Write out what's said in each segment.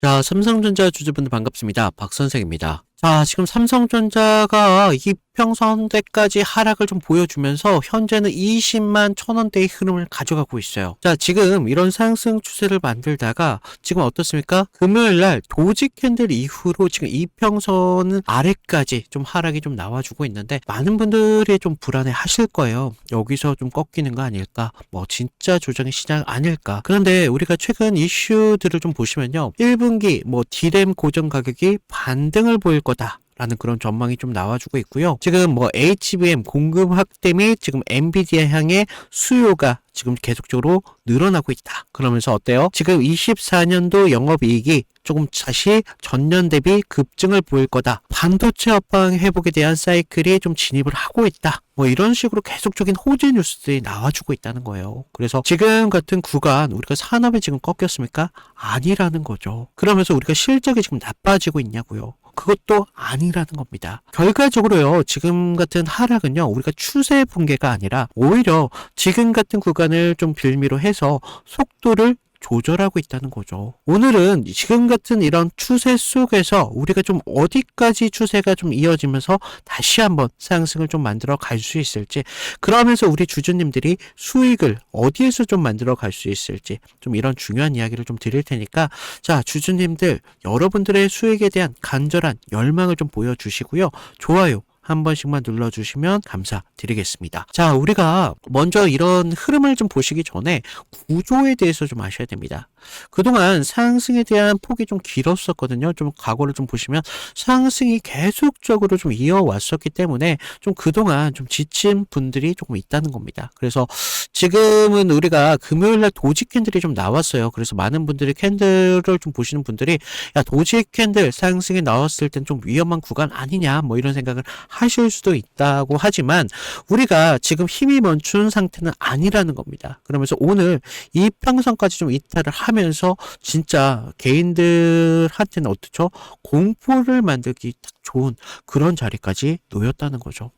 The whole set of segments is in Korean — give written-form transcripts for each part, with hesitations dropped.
자, 삼성전자 주주분들 반갑습니다. 박 선생입니다. 자, 지금 삼성전자가 이평선대까지 하락을 좀 보여주면서 현재는 20만 1,000원대의 흐름을 가져가고 있어요. 자, 지금 이런 상승 추세를 만들다가 지금 어떻습니까? 금요일날 도지 캔들 이후로 지금 이평선은 아래까지 좀 하락이 좀 나와주고 있는데 많은 분들이 좀 불안해 하실 거예요. 여기서 좀 꺾이는 거 아닐까? 뭐 진짜 조정의 시장 아닐까? 그런데 우리가 최근 이슈들을 좀 보시면요. 1분기 뭐 D램 고정 가격이 반등을 보일 거다 라는 그런 전망이 좀 나와주고 있고요. 지금 뭐 HBM 공급 확대 및 지금 엔비디아 향의 수요가 지금 계속적으로 늘어나고 있다. 그러면서 어때요? 지금 24년도 영업이익이 조금 다시 전년 대비 급증을 보일 거다. 반도체 업황 회복에 대한 사이클이 좀 진입을 하고 있다. 뭐 이런 식으로 계속적인 호재 뉴스들이 나와주고 있다는 거예요. 그래서 지금 같은 구간 우리가 산업에 지금 꺾였습니까? 아니라는 거죠. 그러면서 우리가 실적이 지금 나빠지고 있냐고요. 그것도 아니라는 겁니다. 결과적으로요, 지금 같은 하락은요, 우리가 추세 붕괴가 아니라 오히려 지금 같은 구간을 좀 빌미로 해서 속도를 조절하고 있다는 거죠. 오늘은 지금 같은 이런 추세 속에서 우리가 좀 어디까지 추세가 좀 이어지면서 다시 한번 상승을 좀 만들어 갈 수 있을지, 그러면서 우리 주주님들이 수익을 어디에서 좀 만들어 갈 수 있을지 좀 이런 중요한 이야기를 좀 드릴 테니까, 자, 주주님들 여러분들의 수익에 대한 간절한 열망을 좀 보여주시고요. 좋아요 한 번씩만 눌러주시면 감사드리겠습니다. 자, 우리가 먼저 이런 흐름을 좀 보시기 전에 구조에 대해서 좀 아셔야 됩니다. 그동안 상승에 대한 폭이 좀 길었었거든요. 좀 과거를 좀 보시면 상승이 계속적으로 좀 이어왔었기 때문에 좀 그동안 좀 지친 분들이 조금 있다는 겁니다. 그래서 지금은 우리가 금요일날 도지 캔들이 좀 나왔어요. 그래서 많은 분들이 캔들을 좀 보시는 분들이 야, 도지 캔들 상승이 나왔을 땐 좀 위험한 구간 아니냐 뭐 이런 생각을 하실 수도 있다고 하지만 우리가 지금 힘이 멈춘 상태는 아니라는 겁니다. 그러면서 오늘 이평선까지 좀 이탈을 하면서 진짜 개인들한테는 어떻죠? 공포를 만들기 딱 좋은 그런 자리까지 놓였다는 거죠.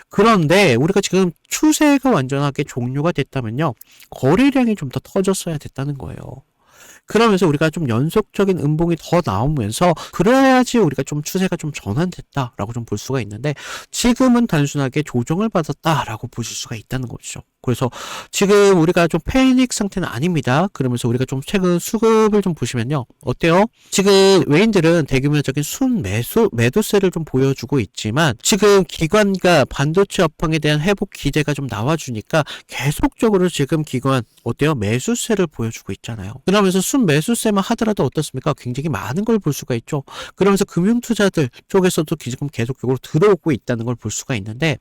그런데 우리가 지금 추세가 완전하게 종료가 됐다면요. 거래량이 좀 더 터졌어야 됐다는 거예요. 그러면서 우리가 좀 연속적인 음봉이 더 나오면서 그래야지 우리가 좀 추세가 좀 전환됐다라고 좀 볼 수가 있는데 지금은 단순하게 조정을 받았다라고 보실 수가 있다는 거죠. 그래서 지금 우리가 좀 패닉 상태는 아닙니다. 그러면서 우리가 좀 최근 수급을 좀 보시면요. 어때요? 지금 외인들은 대규모적인 매도세를 좀 보여주고 있지만 지금 기관과 반도체 업황에 대한 회복 기대가 좀 나와주니까 계속적으로 지금 기관 어때요? 매수세를 보여주고 있잖아요. 그러면서 순매수세만 하더라도 어떻습니까? 굉장히 많은 걸 볼 수가 있죠. 그러면서 금융투자들 쪽에서도 지금 계속적으로 들어오고 있다는 걸 볼 수가 있는데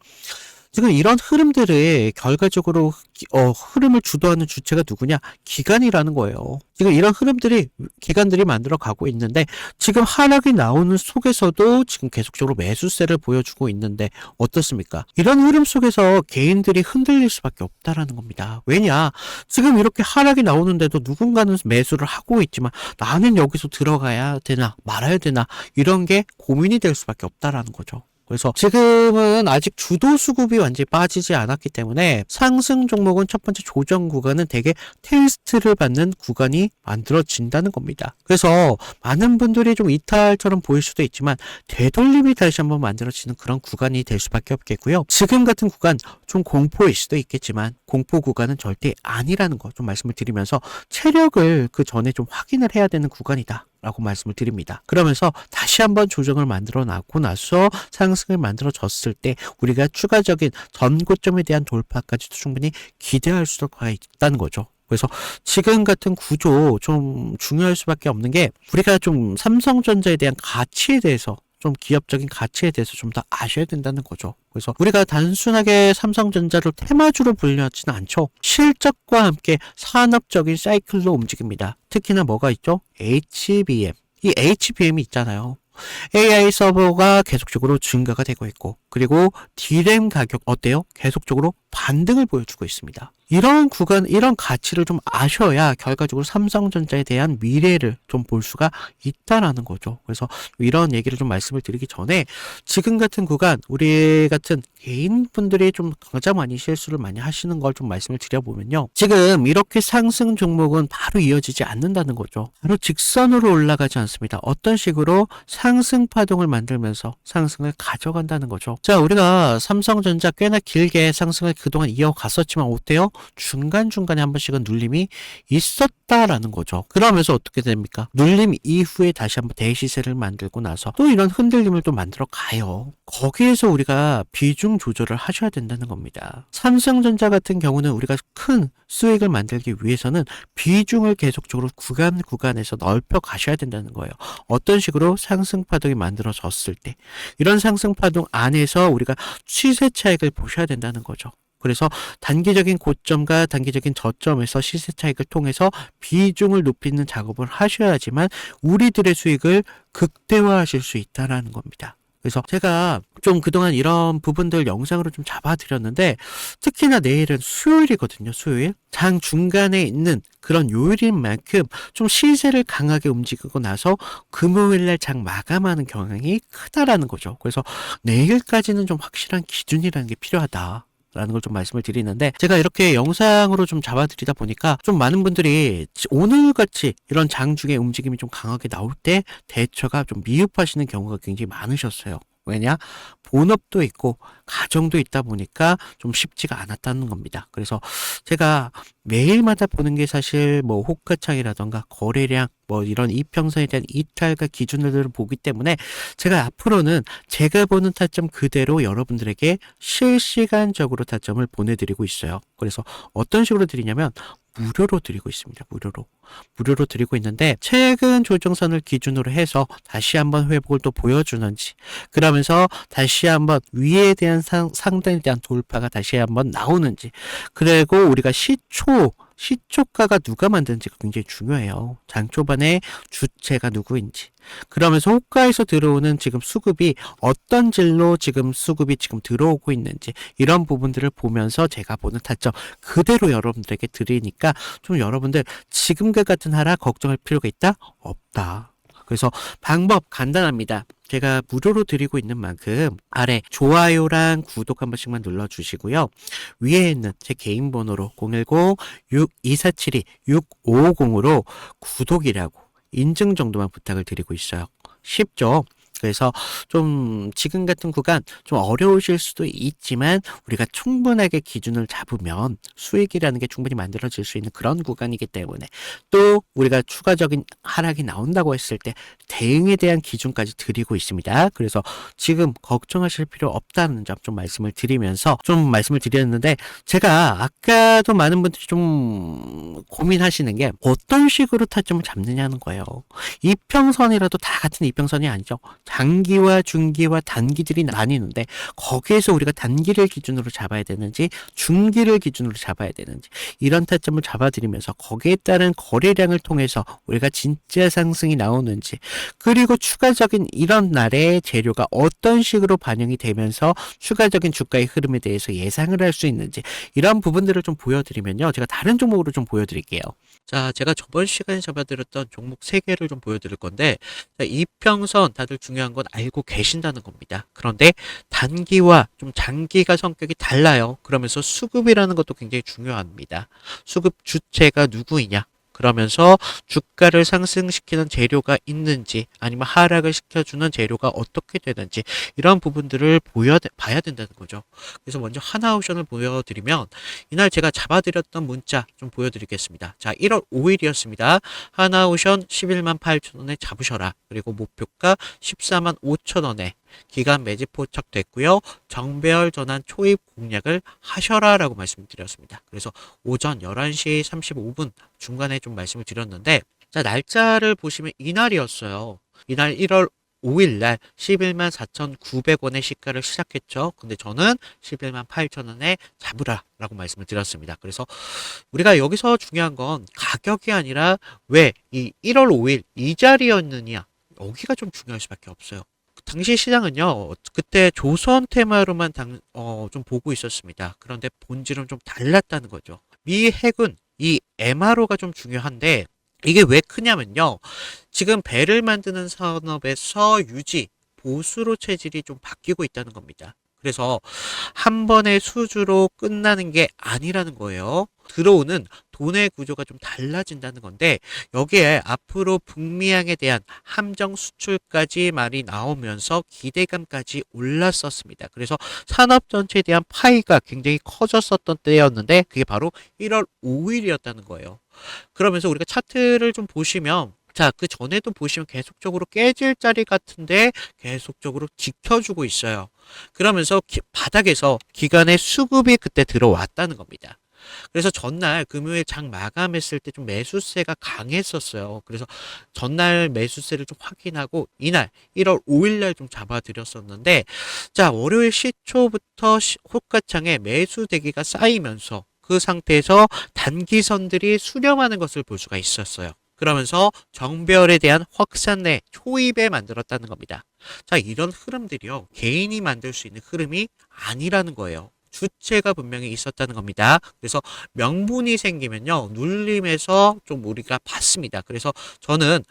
지금 이런 흐름들의 결과적으로 흐름을 주도하는 주체가 누구냐? 기관이라는 거예요. 지금 이런 흐름들이 기관들이 만들어 가고 있는데 지금 하락이 나오는 속에서도 지금 계속적으로 매수세를 보여주고 있는데 어떻습니까? 이런 흐름 속에서 개인들이 흔들릴 수밖에 없다라는 겁니다. 왜냐? 지금 이렇게 하락이 나오는데도 누군가는 매수를 하고 있지만 나는 여기서 들어가야 되나 말아야 되나 이런 게 고민이 될 수밖에 없다라는 거죠. 그래서 지금은 아직 주도 수급이 완전히 빠지지 않았기 때문에 상승 종목은 첫 번째 조정 구간은 되게 테스트를 받는 구간이 만들어진다는 겁니다. 그래서 많은 분들이 좀 이탈처럼 보일 수도 있지만 되돌림이 다시 한번 만들어지는 그런 구간이 될 수밖에 없겠고요. 지금 같은 구간 좀 공포일 수도 있겠지만 공포 구간은 절대 아니라는 거 좀 말씀을 드리면서 체력을 그 전에 좀 확인을 해야 되는 구간이다. 라고 말씀을 드립니다. 그러면서 다시 한번 조정을 만들어 놨고 나서 상승을 만들어 졌을 때 우리가 추가적인 전고점에 대한 돌파까지도 충분히 기대할 수가 있다는 거죠. 그래서 지금 같은 구조 좀 중요할 수밖에 없는 게 우리가 좀 삼성전자에 대한 가치에 대해서 좀 기업적인 가치에 대해서 좀 더 아셔야 된다는 거죠. 그래서 우리가 단순하게 삼성전자를 테마주로 분류하지는 않죠. 실적과 함께 산업적인 사이클로 움직입니다. 특히나 뭐가 있죠? HBM. 이 HBM이 있잖아요. AI 서버가 계속적으로 증가가 되고 있고 그리고 D램 가격 어때요? 계속적으로 반등을 보여주고 있습니다. 이런 구간, 이런 가치를 좀 아셔야 결과적으로 삼성전자에 대한 미래를 좀 볼 수가 있다라는 거죠. 그래서 이런 얘기를 좀 말씀을 드리기 전에 지금 같은 구간, 우리 같은 개인분들이 좀 가장 많이 실수를 많이 하시는 걸 좀 말씀을 드려보면요. 지금 이렇게 상승 종목은 바로 이어지지 않는다는 거죠. 바로 직선으로 올라가지 않습니다. 어떤 식으로 상승 파동을 만들면서 상승을 가져간다는 거죠. 자, 우리가 삼성전자 꽤나 길게 상승을 그동안 이어갔었지만 어때요? 중간중간에 한 번씩은 눌림이 있었다라는 거죠. 그러면서 어떻게 됩니까? 눌림 이후에 다시 한번 대시세를 만들고 나서 또 이런 흔들림을 또 만들어 가요. 거기에서 우리가 비중 조절을 하셔야 된다는 겁니다. 삼성전자 같은 경우는 우리가 큰 수익을 만들기 위해서는 비중을 계속적으로 구간에서 넓혀 가셔야 된다는 거예요. 어떤 식으로 상승 파동이 만들어졌을 때 이런 상승 파동 안에서 우리가 시세 차익을 보셔야 된다는 거죠. 그래서 단기적인 고점과 단기적인 저점에서 시세 차익을 통해서 비중을 높이는 작업을 하셔야지만 우리들의 수익을 극대화하실 수 있다는 겁니다. 그래서 제가 좀 그동안 이런 부분들 영상으로 좀 잡아드렸는데 특히나 내일은 수요일이거든요. 수요일. 장 중간에 있는 그런 요일인 만큼 좀 시세를 강하게 움직이고 나서 금요일날 장 마감하는 경향이 크다라는 거죠. 그래서 내일까지는 좀 확실한 기준이라는 게 필요하다. 라는 걸 좀 말씀을 드리는데 제가 이렇게 영상으로 좀 잡아드리다 보니까 좀 많은 분들이 오늘같이 이런 장중에 움직임이 좀 강하게 나올 때 대처가 좀 미흡하시는 경우가 굉장히 많으셨어요. 왜냐? 본업도 있고 가정도 있다 보니까 좀 쉽지가 않았다는 겁니다. 그래서 제가 매일마다 보는 게 사실 뭐 호가창이라던가 거래량 뭐 이런 이평선에 대한 이탈과 기준들을 보기 때문에 제가 앞으로는 제가 보는 타점 그대로 여러분들에게 실시간적으로 타점을 보내드리고 있어요. 그래서 어떤 식으로 드리냐면 무료로 드리고 있습니다. 무료로 드리고 있는데 최근 조정선을 기준으로 해서 다시 한번 회복을 또 보여주는지 그러면서 다시 한번 위에 대한 상단에 대한 돌파가 다시 한번 나오는지 그리고 우리가 시초가가 누가 만드는지가 굉장히 중요해요. 장 초반에 주체가 누구인지 그러면서 호가에서 들어오는 지금 수급이 어떤 질로 지금 수급이 지금 들어오고 있는지 이런 부분들을 보면서 제가 보는 타점 그대로 여러분들에게 드리니까 좀 여러분들 지금과 같은 하락 걱정할 필요가 있다? 없다. 그래서 방법 간단합니다. 제가 무료로 드리고 있는 만큼 아래 좋아요랑 구독 한 번씩만 눌러주시고요. 위에 있는 제 개인 번호로 010-6247-6550으로 구독이라고 인증 정도만 부탁을 드리고 있어요. 쉽죠? 그래서 좀 지금 같은 구간 좀 어려우실 수도 있지만 우리가 충분하게 기준을 잡으면 수익이라는 게 충분히 만들어질 수 있는 그런 구간이기 때문에 또 우리가 추가적인 하락이 나온다고 했을 때 대응에 대한 기준까지 드리고 있습니다. 그래서 지금 걱정하실 필요 없다는 점 좀 말씀을 드리면서 좀 말씀을 드렸는데 제가 아까도 많은 분들이 좀 고민하시는 게 어떤 식으로 타점을 잡느냐는 거예요. 이평선이라도 다 같은 이평선이 아니죠. 장기와 중기와 단기들이 나뉘는데 거기에서 우리가 단기를 기준으로 잡아야 되는지 중기를 기준으로 잡아야 되는지 이런 타점을 잡아드리면서 거기에 따른 거래량을 통해서 우리가 진짜 상승이 나오는지 그리고 추가적인 이런 날의 재료가 어떤 식으로 반영이 되면서 추가적인 주가의 흐름에 대해서 예상을 할 수 있는지 이런 부분들을 좀 보여드리면요. 제가 다른 종목으로 좀 보여드릴게요. 자, 제가 저번 시간에 잡아드렸던 종목 3개를 좀 보여드릴 건데 자, 이평선 다들 중요한 건 알고 계신다는 겁니다. 그런데 단기와 좀 장기가 성격이 달라요. 그러면서 수급이라는 것도 굉장히 중요합니다. 수급 주체가 누구이냐? 그러면서 주가를 상승시키는 재료가 있는지 아니면 하락을 시켜주는 재료가 어떻게 되는지 이런 부분들을 봐야 된다는 거죠. 그래서 먼저 하나옵션을 보여드리면 이날 제가 잡아드렸던 문자 좀 보여드리겠습니다. 자, 1월 5일이었습니다. 하나옵션 11만 8천 원에 잡으셔라. 그리고 목표가 14만 5천 원에 기간 매집 포착됐고요. 정배열 전환 초입 공략을 하셔라 라고 말씀드렸습니다. 그래서 오전 11시 35분 중간에 좀 말씀을 드렸는데 자 날짜를 보시면 이날이었어요. 이날 1월 5일날 11만 4,900원의 시가를 시작했죠. 근데 저는 11만 8천원에 잡으라 라고 말씀을 드렸습니다. 그래서 우리가 여기서 중요한 건 가격이 아니라 왜 이 1월 5일 이 자리였느냐 여기가 좀 중요할 수밖에 없어요. 당시 시장은요, 그때 조선 테마로만 좀 보고 있었습니다. 그런데 본질은 좀 달랐다는 거죠. 미 해군 이 MRO가 좀 중요한데 이게 왜 크냐면요. 지금 배를 만드는 산업에서 유지, 보수로 체질이 좀 바뀌고 있다는 겁니다. 그래서 한 번의 수주로 끝나는 게 아니라는 거예요. 들어오는 돈의 구조가 좀 달라진다는 건데 여기에 앞으로 북미항에 대한 함정 수출까지 말이 나오면서 기대감까지 올랐었습니다. 그래서 산업 전체에 대한 파이가 굉장히 커졌었던 때였는데 그게 바로 1월 5일이었다는 거예요. 그러면서 우리가 차트를 좀 보시면 자, 그 전에도 보시면 계속적으로 깨질 자리 같은데 계속적으로 지켜주고 있어요. 그러면서 바닥에서 기관의 수급이 그때 들어왔다는 겁니다. 그래서 전날 금요일 장 마감했을 때 좀 매수세가 강했었어요. 그래서 전날 매수세를 좀 확인하고 이날 1월 5일 날 좀 잡아드렸었는데 자, 월요일 시초부터 호가창에 매수 대기가 쌓이면서 그 상태에서 단기선들이 수렴하는 것을 볼 수가 있었어요. 그러면서 정별에 대한 확산내 초입에 만들었다는 겁니다. 자, 이런 흐름들이요. 개인이 만들 수 있는 흐름이 아니라는 거예요. 주체가 분명히 있었다는 겁니다. 그래서 명분이 생기면요. 눌림에서 좀 우리가 봤습니다. 그래서 저는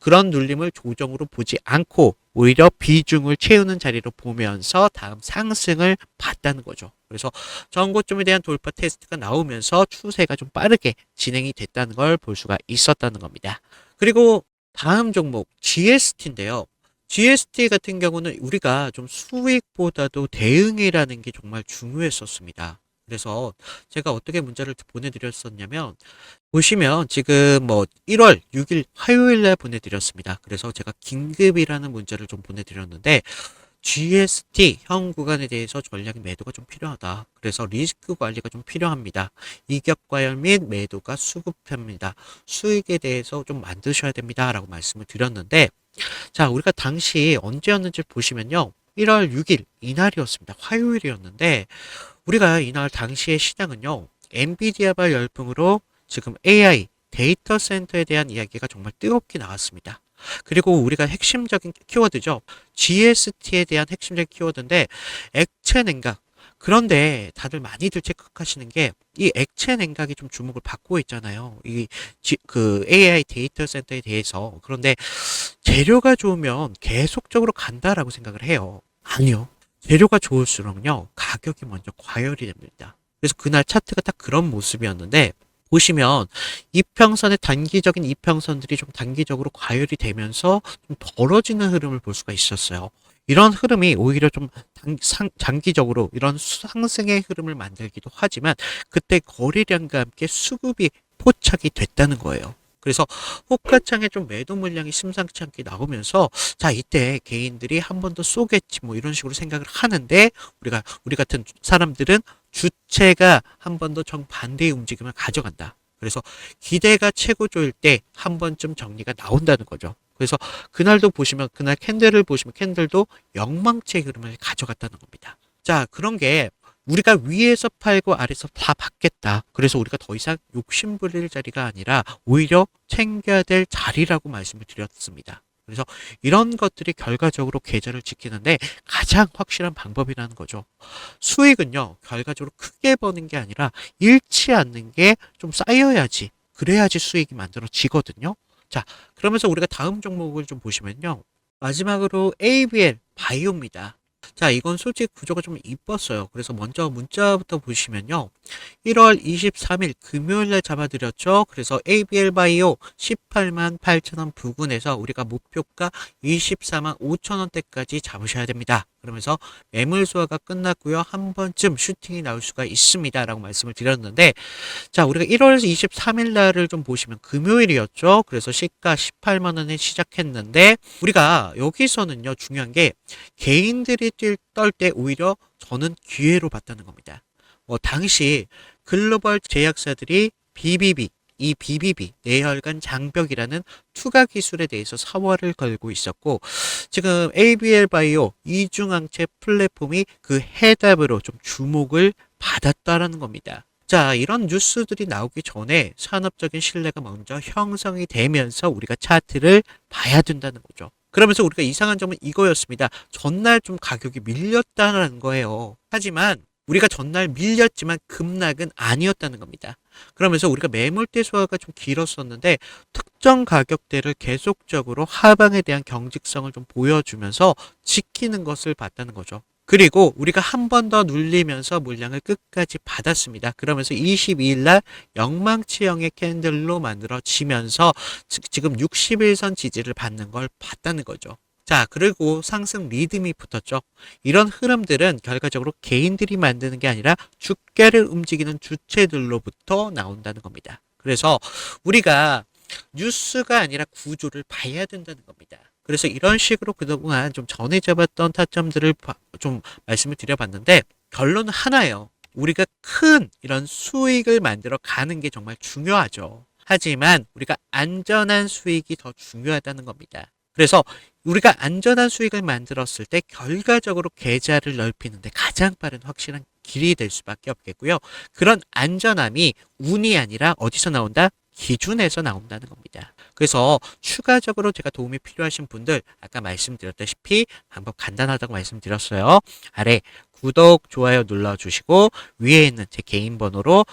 그런 눌림을 조정으로 보지 않고 오히려 비중을 채우는 자리로 보면서 다음 상승을 봤다는 거죠. 그래서 전고점에 대한 돌파 테스트가 나오면서 추세가 좀 빠르게 진행이 됐다는 걸 볼 수가 있었다는 겁니다. 그리고 다음 종목 GST인데요. GST 같은 경우는 우리가 좀 수익보다도 대응이라는 게 정말 중요했었습니다. 그래서 제가 어떻게 문자를 보내드렸었냐면 보시면 지금 뭐 1월 6일 화요일 날 보내드렸습니다. 그래서 제가 긴급이라는 문자를 좀 보내드렸는데 GST 형 구간에 대해서 전략 매도가 좀 필요하다. 그래서 리스크 관리가 좀 필요합니다. 이격 과열 및 매도가 수급합니다. 수익에 대해서 좀 만드셔야 됩니다. 라고 말씀을 드렸는데 자, 우리가 당시 언제였는지 보시면요. 1월 6일 이날이었습니다. 화요일이었는데 우리가 이날 당시의 시장은요. 엔비디아발 열풍으로 지금 AI 데이터 센터에 대한 이야기가 정말 뜨겁게 나왔습니다. 그리고 우리가 핵심적인 키워드죠. GST에 대한 핵심적인 키워드인데 액체 냉각. 그런데 다들 많이들 체크하시는 게 이 액체 냉각이 좀 주목을 받고 있잖아요. 그 AI 데이터 센터에 대해서. 그런데 재료가 좋으면 계속적으로 간다라고 생각을 해요. 아니요. 재료가 좋을수록요, 가격이 먼저 과열이 됩니다. 그래서 그날 차트가 딱 그런 모습이었는데, 보시면 이평선의 단기적인 이평선들이 좀 단기적으로 과열이 되면서 좀 벌어지는 흐름을 볼 수가 있었어요. 이런 흐름이 오히려 좀 장기적으로 이런 상승의 흐름을 만들기도 하지만 그때 거래량과 함께 수급이 포착이 됐다는 거예요. 그래서 호가창에 좀 매도 물량이 심상치 않게 나오면서 자, 이때 개인들이 한 번 더 쏘겠지 뭐 이런 식으로 생각을 하는데 우리 같은 사람들은 주체가 한 번 더 정반대의 움직임을 가져간다. 그래서 기대가 최고조일 때 한 번쯤 정리가 나온다는 거죠. 그래서 그날도 보시면 그날 캔들을 보시면 캔들도 영망치의 흐름을 가져갔다는 겁니다. 자, 그런 게 우리가 위에서 팔고 아래에서 다 받겠다. 그래서 우리가 더 이상 욕심 부릴 자리가 아니라 오히려 챙겨야 될 자리라고 말씀을 드렸습니다. 그래서 이런 것들이 결과적으로 계좌를 지키는데 가장 확실한 방법이라는 거죠. 수익은요, 결과적으로 크게 버는 게 아니라 잃지 않는 게 좀 쌓여야지. 그래야지 수익이 만들어지거든요. 자, 그러면서 우리가 다음 종목을 좀 보시면요. 마지막으로 ABL 바이오입니다. 자, 이건 솔직히 구조가 좀 이뻤어요. 그래서 먼저 문자부터 보시면요. 1월 23일 금요일날 잡아드렸죠. 그래서 ABL 바이오 18만 8천원 부근에서 우리가 목표가 24만 5천원대까지 잡으셔야 됩니다. 그러면서 매물 소화가 끝났고요. 한 번쯤 슈팅이 나올 수가 있습니다. 라고 말씀을 드렸는데 자, 우리가 1월 23일 날을 좀 보시면 금요일이었죠. 그래서 시가 18만원에 시작했는데 우리가 여기서는요. 중요한 게 개인들이 떨 때 오히려 저는 기회로 봤다는 겁니다. 당시 글로벌 제약사들이 BBB, 이 BBB, 내혈관 장벽이라는 투과 기술에 대해서 사활을 걸고 있었고 지금 ABL 바이오 이중항체 플랫폼이 그 해답으로 좀 주목을 받았다라는 겁니다. 자, 이런 뉴스들이 나오기 전에 산업적인 신뢰가 먼저 형성이 되면서 우리가 차트를 봐야 된다는 거죠. 그러면서 우리가 이상한 점은 이거였습니다. 전날 좀 가격이 밀렸다는 거예요. 하지만 우리가 전날 밀렸지만 급락은 아니었다는 겁니다. 그러면서 우리가 매물대 소화가 좀 길었었는데 특정 가격대를 계속적으로 하방에 대한 경직성을 좀 보여주면서 지키는 것을 봤다는 거죠. 그리고 우리가 한 번 더 눌리면서 물량을 끝까지 받았습니다. 그러면서 22일 날 영망치형의 캔들로 만들어지면서 지금 60일선 지지를 받는 걸 봤다는 거죠. 자, 그리고 상승 리듬이 붙었죠. 이런 흐름들은 결과적으로 개인들이 만드는 게 아니라 주가를 움직이는 주체들로부터 나온다는 겁니다. 그래서 우리가 뉴스가 아니라 구조를 봐야 된다는 겁니다. 그래서 이런 식으로 그동안 좀 전에 잡았던 타점들을 좀 말씀을 드려봤는데 결론은 하나예요. 우리가 큰 이런 수익을 만들어 가는 게 정말 중요하죠. 하지만 우리가 안전한 수익이 더 중요하다는 겁니다. 그래서 우리가 안전한 수익을 만들었을 때 결과적으로 계좌를 넓히는데 가장 빠른 확실한 길이 될 수밖에 없겠고요. 그런 안전함이 운이 아니라 어디서 나온다? 기준에서 나온다는 겁니다. 그래서 추가적으로 제가 도움이 필요하신 분들 아까 말씀드렸다시피 방법 간단하다고 말씀드렸어요. 아래 구독, 좋아요 눌러주시고 위에 있는 제 개인 번호로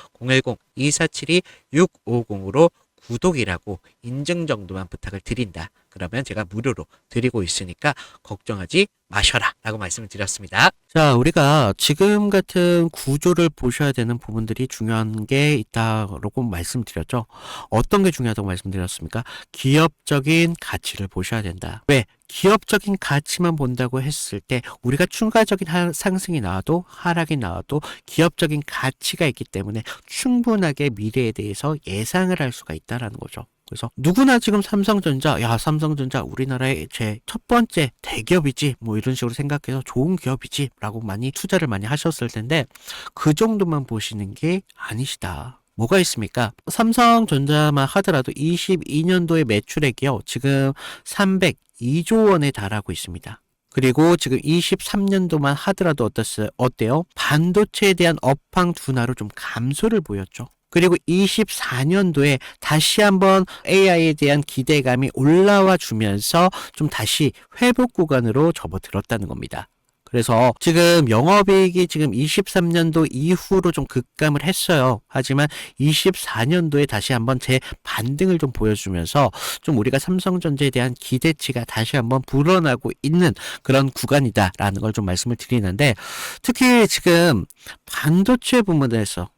010-2472-650으로 구독이라고 인증 정도만 부탁을 드린다. 그러면 제가 무료로 드리고 있으니까 걱정하지 마셔라 라고 말씀을 드렸습니다. 자, 우리가 지금 같은 구조를 보셔야 되는 부분들이 중요한 게 있다고 말씀드렸죠. 어떤 게 중요하다고 말씀드렸습니까? 기업적인 가치를 보셔야 된다. 왜? 기업적인 가치만 본다고 했을 때 우리가 추가적인 상승이 나와도 하락이 나와도 기업적인 가치가 있기 때문에 충분하게 미래에 대해서 예상을 할 수가 있다는 거죠. 그래서 누구나 지금 삼성전자, 야, 삼성전자 우리나라의 제 첫 번째 대기업이지 뭐 이런 식으로 생각해서 좋은 기업이지 라고 많이 투자를 많이 하셨을 텐데 그 정도만 보시는 게 아니시다. 뭐가 있습니까? 삼성전자만 하더라도 22년도의 매출액이요. 지금 302조 원에 달하고 있습니다. 그리고 지금 23년도만 하더라도 어때요? 반도체에 대한 업황 둔화로 좀 감소를 보였죠. 그리고 24년도에 다시 한번 AI에 대한 기대감이 올라와 주면서 좀 다시 회복 구간으로 접어들었다는 겁니다. 그래서 지금 영업이익이 지금 23년도 이후로 좀 급감을 했어요. 하지만 24년도에 다시 한번 재반등을 좀 보여주면서 좀 우리가 삼성전자에 대한 기대치가 다시 한번 불어나고 있는 그런 구간이다라는 걸 좀 말씀을 드리는데 특히 지금 반도체 부분에서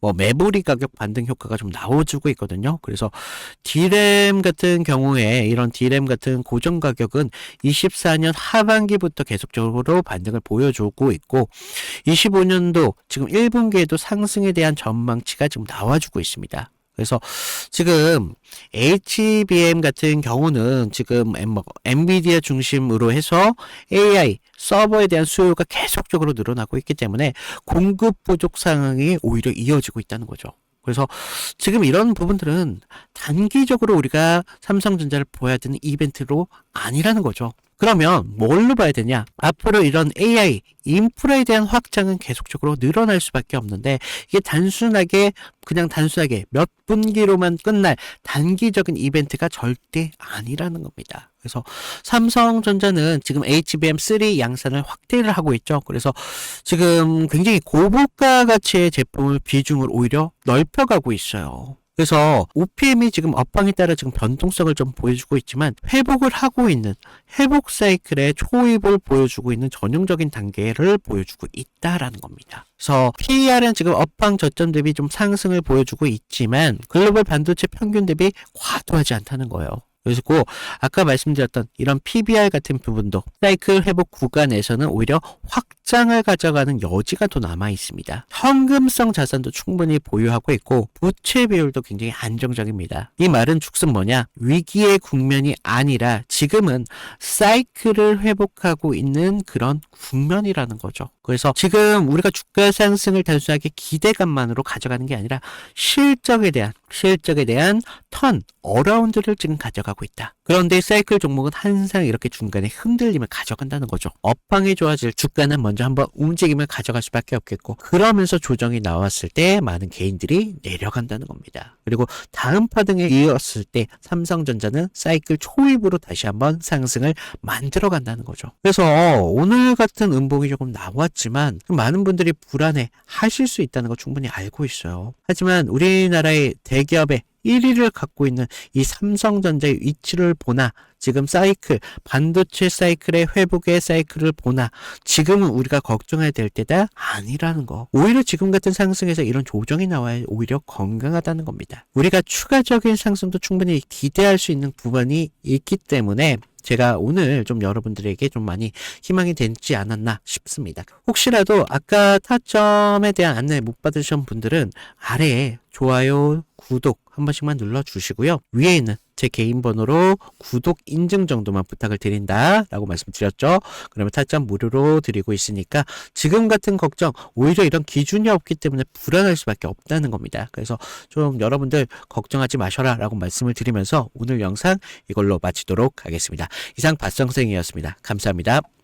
뭐 메모리 가격 반등 효과가 좀 나와주고 있거든요. 그래서 D램 같은 경우에 이런 D램 같은 고정 가격은 24년 하반기부터 계속적으로 반등을 보여주고 있고 25년도 지금 1분기에도 상승에 대한 전망치가 지금 나와주고 있습니다. 그래서 지금 HBM 같은 경우는 지금 엔비디아 중심으로 해서 AI 서버에 대한 수요가 계속적으로 늘어나고 있기 때문에 공급 부족 상황이 오히려 이어지고 있다는 거죠. 그래서 지금 이런 부분들은 단기적으로 우리가 삼성전자를 보아야 되는 이벤트로 아니라는 거죠. 그러면 뭘로 봐야 되냐? 앞으로 이런 AI 인프라에 대한 확장은 계속적으로 늘어날 수밖에 없는데 이게 그냥 단순하게 몇 분기로만 끝날 단기적인 이벤트가 절대 아니라는 겁니다. 그래서 삼성전자는 지금 HBM3 양산을 확대를 하고 있죠. 그래서 지금 굉장히 고부가 가치의 제품을 비중을 오히려 넓혀가고 있어요. 그래서 OPM이 지금 업황에 따라 지금 변동성을 좀 보여주고 있지만 회복을 하고 있는 회복 사이클의 초입을 보여주고 있는 전형적인 단계를 보여주고 있다라는 겁니다. 그래서 PER은 지금 업황 저점 대비 좀 상승을 보여주고 있지만 글로벌 반도체 평균 대비 과도하지 않다는 거예요. 그래서 아까 말씀드렸던 이런 PBR 같은 부분도 사이클 회복 구간에서는 오히려 확장을 가져가는 여지가 더 남아 있습니다. 현금성 자산도 충분히 보유하고 있고 부채 비율도 굉장히 안정적입니다. 이 말은 즉슨 뭐냐? 위기의 국면이 아니라 지금은 사이클을 회복하고 있는 그런 국면이라는 거죠. 그래서 지금 우리가 주가 상승을 단순하게 기대감만으로 가져가는 게 아니라 실적에 대한 어라운드를 지금 가져가고 가고 있다. 그런데 사이클 종목은 항상 이렇게 중간에 흔들림을 가져간다는 거죠. 업황이 좋아질 주가는 먼저 한번 움직임을 가져갈 수밖에 없겠고, 그러면서 조정이 나왔을 때 많은 개인들이 내려간다는 겁니다. 그리고 다음 파동에 이었을 때 삼성전자는 사이클 초입으로 다시 한번 상승을 만들어 간다는 거죠. 그래서 오늘 같은 음봉이 조금 나왔지만 많은 분들이 불안해 하실 수 있다는 거 충분히 알고 있어요. 하지만 우리나라의 대기업의 1위를 갖고 있는 이 삼성전자의 위치를 보나, 지금 사이클, 반도체 사이클의 회복의 사이클을 보나, 지금은 우리가 걱정해야 될 때다 아니라는 거. 오히려 지금 같은 상승에서 이런 조정이 나와야 오히려 건강하다는 겁니다. 우리가 추가적인 상승도 충분히 기대할 수 있는 부분이 있기 때문에 제가 오늘 좀 여러분들에게 좀 많이 희망이 되지 않았나 싶습니다. 혹시라도 아까 타점에 대한 안내 못 받으신 분들은 아래에 좋아요, 구독 한 번씩만 눌러주시고요. 위에 있는 제 개인 번호로 구독 인증 정도만 부탁을 드린다라고 말씀드렸죠. 그러면 타점 무료로 드리고 있으니까 지금 같은 걱정, 오히려 이런 기준이 없기 때문에 불안할 수밖에 없다는 겁니다. 그래서 좀 여러분들 걱정하지 마셔라 라고 말씀을 드리면서 오늘 영상 이걸로 마치도록 하겠습니다. 이상 박성생이었습니다. 감사합니다.